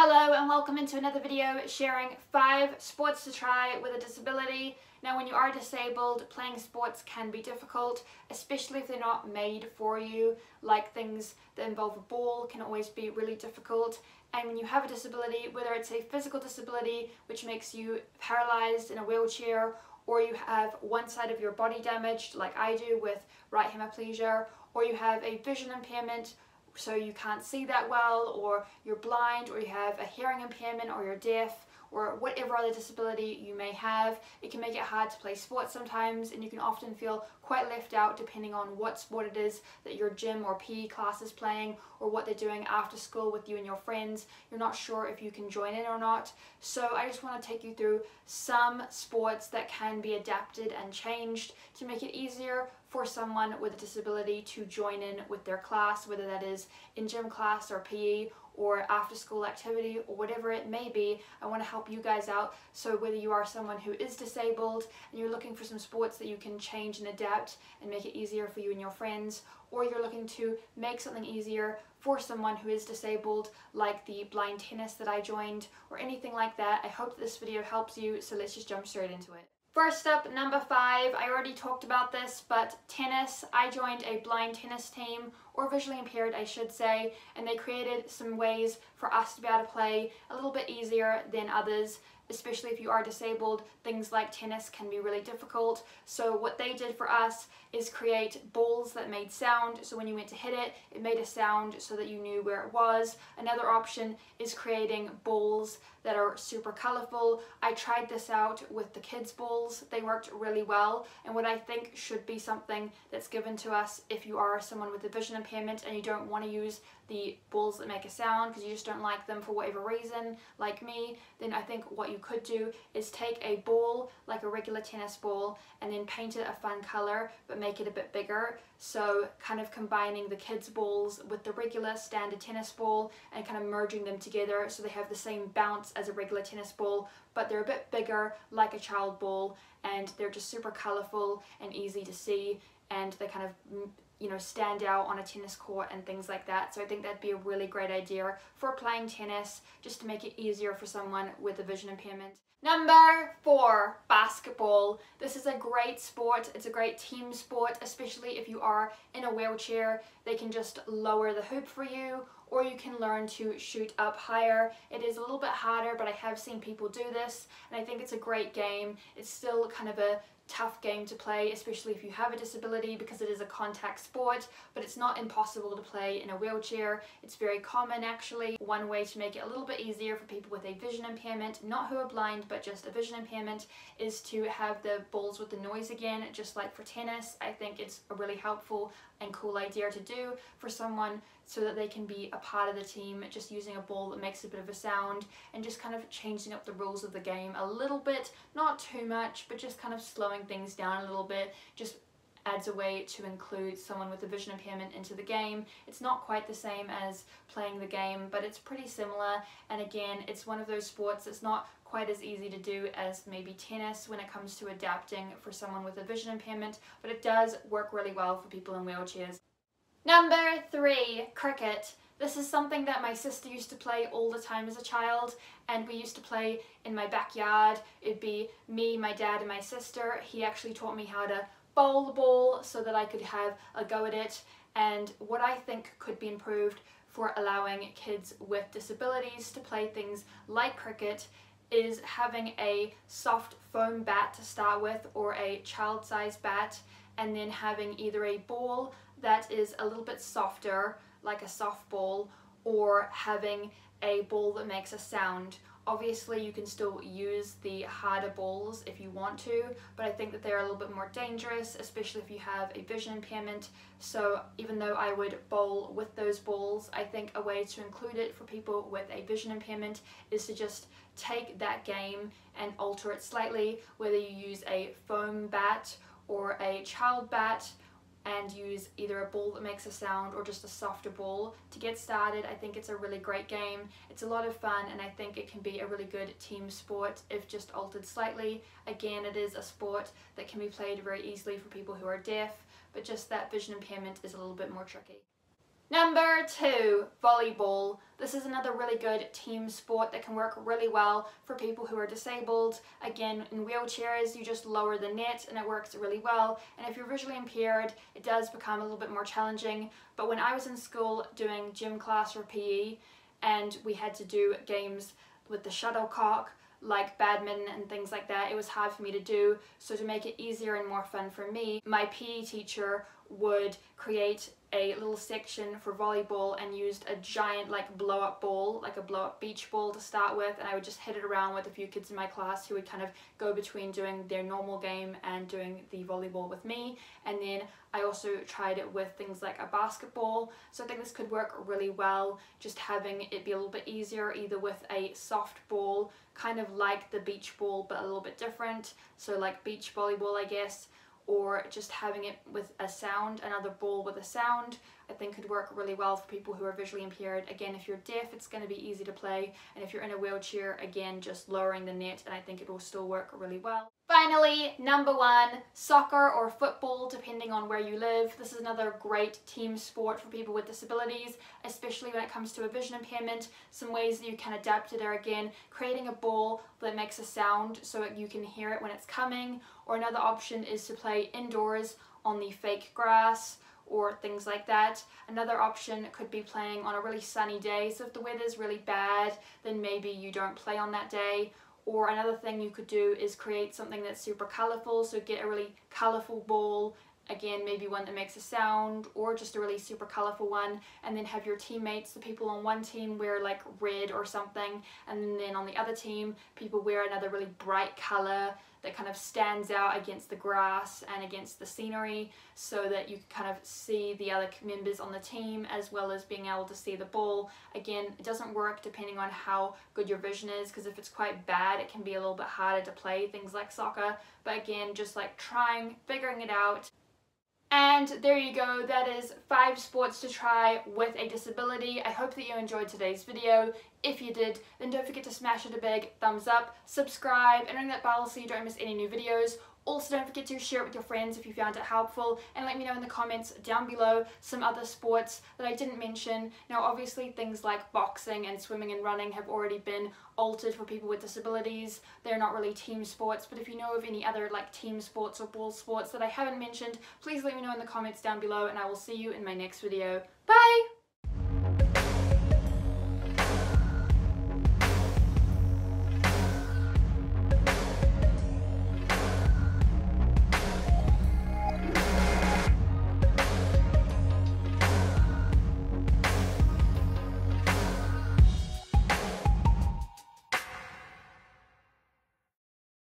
Hello and welcome into another video sharing 5 sports to try with a disability. Now when you are disabled, playing sports can be difficult, especially if they're not made for you, like things that involve a ball can always be really difficult. And when you have a disability, whether it's a physical disability which makes you paralyzed in a wheelchair, or you have one side of your body damaged like I do with right hemiplegia, or you have a vision impairment so you can't see that well, or you're blind, or you have a hearing impairment, or you're deaf, or whatever other disability you may have, it can make it hard to play sports sometimes, and you can often feel quite left out depending on what sport it is that your gym or PE class is playing, or what they're doing after school with you and your friends. You're not sure if you can join in or not. So I just want to take you through some sports that can be adapted and changed to make it easier for someone with a disability to join in with their class, whether that is in gym class or PE or after school activity or whatever it may be. I want to help you guys out. So whether you are someone who is disabled and you're looking for some sports that you can change and adapt and make it easier for you and your friends, or you're looking to make something easier for someone who is disabled, like the blind tennis that I joined or anything like that, I hope that this video helps you. So let's just jump straight into it. First up, number 5, I already talked about this, but tennis. I joined a blind tennis team, or visually impaired I should say, and they created some ways for us to be able to play a little bit easier than others. Especially if you are disabled, things like tennis can be really difficult. So what they did for us is create balls that made sound, so when you went to hit it, it made a sound so that you knew where it was. Another option is creating balls that are super colorful. I tried this out with the kids' balls. They worked really well, and what I think should be something that's given to us if you are someone with a vision impairment and you don't want to use the balls that make a sound because you just don't like them for whatever reason, like me, then I think what you could do is take a ball like a regular tennis ball and then paint it a fun color but make it a bit bigger. So kind of combining the kids' balls with the regular standard tennis ball and kind of merging them together so they have the same bounce as a regular tennis ball, but they're a bit bigger like a child ball, and they're just super colorful and easy to see, and they kind of stand out on a tennis court and things like that. So I think that'd be a really great idea for playing tennis, just to make it easier for someone with a vision impairment. Number 4, basketball. This is a great sport. It's a great team sport, especially if you are in a wheelchair. They can just lower the hoop for you, or you can learn to shoot up higher. It is a little bit harder, but I have seen people do this, and I think it's a great game. It's still kind of a tough game to play, especially if you have a disability, because it is a contact sport, but it's not impossible to play in a wheelchair. It's very common actually. One way to make it a little bit easier for people with a vision impairment, not who are blind but just a vision impairment, is to have the balls with the noise again, just like for tennis. I think it's a really helpful and cool idea to do for someone so that they can be a part of the team, just using a ball that makes a bit of a sound and just kind of changing up the rules of the game a little bit, not too much, but just kind of slowing things down a little bit. Just adds a way to include someone with a vision impairment into the game. It's not quite the same as playing the game, but it's pretty similar, and again, it's one of those sports that's not quite as easy to do as maybe tennis when it comes to adapting for someone with a vision impairment, but it does work really well for people in wheelchairs. Number 3, cricket. This is something that my sister used to play all the time as a child, and we used to play in my backyard. It'd be me, my dad, and my sister. He actually taught me how to bowl the ball so that I could have a go at it, and what I think could be improved for allowing kids with disabilities to play things like cricket is having a soft foam bat to start with, or a child-sized bat, and then having either a ball that is a little bit softer, like a softball, or having a ball that makes a sound. Obviously you can still use the harder balls if you want to, but I think that they're a little bit more dangerous, especially if you have a vision impairment. So even though I would bowl with those balls, I think a way to include it for people with a vision impairment is to just take that game and alter it slightly, whether you use a foam bat or a child bat, and use either a ball that makes a sound or just a softer ball to get started. I think it's a really great game. It's a lot of fun, and I think it can be a really good team sport if just altered slightly. Again, it is a sport that can be played very easily for people who are deaf, but just that vision impairment is a little bit more tricky. Number 2, volleyball. This is another really good team sport that can work really well for people who are disabled. Again, in wheelchairs, you just lower the net and it works really well. And if you're visually impaired, it does become a little bit more challenging. But when I was in school doing gym class or PE, and we had to do games with the shuttlecock, like badminton and things like that, it was hard for me to do. So to make it easier and more fun for me, my PE teacher would create a little section for volleyball and used a giant like blow up ball, like a blow up beach ball to start with, and I would just hit it around with a few kids in my class who would kind of go between doing their normal game and doing the volleyball with me. And then I also tried it with things like a basketball, so I think this could work really well, just having it be a little bit easier, either with a soft ball, kind of like the beach ball but a little bit different, so like beach volleyball I guess, or just having it with a sound, another ball with a sound, I think could work really well for people who are visually impaired. Again, if you're deaf, it's going to be easy to play, and if you're in a wheelchair, again, just lowering the net, and I think it will still work really well. Finally, number 1, soccer or football, depending on where you live. This is another great team sport for people with disabilities, especially when it comes to a vision impairment. Some ways that you can adapt it are, again, creating a ball that makes a sound so you can hear it when it's coming, or another option is to play indoors on the fake grass or things like that. Another option could be playing on a really sunny day, so if the weather's really bad, then maybe you don't play on that day. Or another thing you could do is create something that's super colourful, so get a really colourful ball, again maybe one that makes a sound, or just a really super colourful one, and then have your teammates, the people on one team, wear like red or something, and then on the other team people wear another really bright colour that kind of stands out against the grass and against the scenery, so that you can kind of see the other members on the team as well as being able to see the ball. Again, it doesn't work depending on how good your vision is, because if it's quite bad it can be a little bit harder to play things like soccer, but again, just like figuring it out. And there you go, that is 5 sports to try with a disability. I hope that you enjoyed today's video. If you did, then don't forget to smash it a big thumbs up, subscribe, and ring that bell so you don't miss any new videos. Also, don't forget to share it with your friends if you found it helpful, and let me know in the comments down below some other sports that I didn't mention. Now obviously things like boxing and swimming and running have already been altered for people with disabilities. They're not really team sports, but if you know of any other like team sports or ball sports that I haven't mentioned, please let me know in the comments down below, and I will see you in my next video. Bye!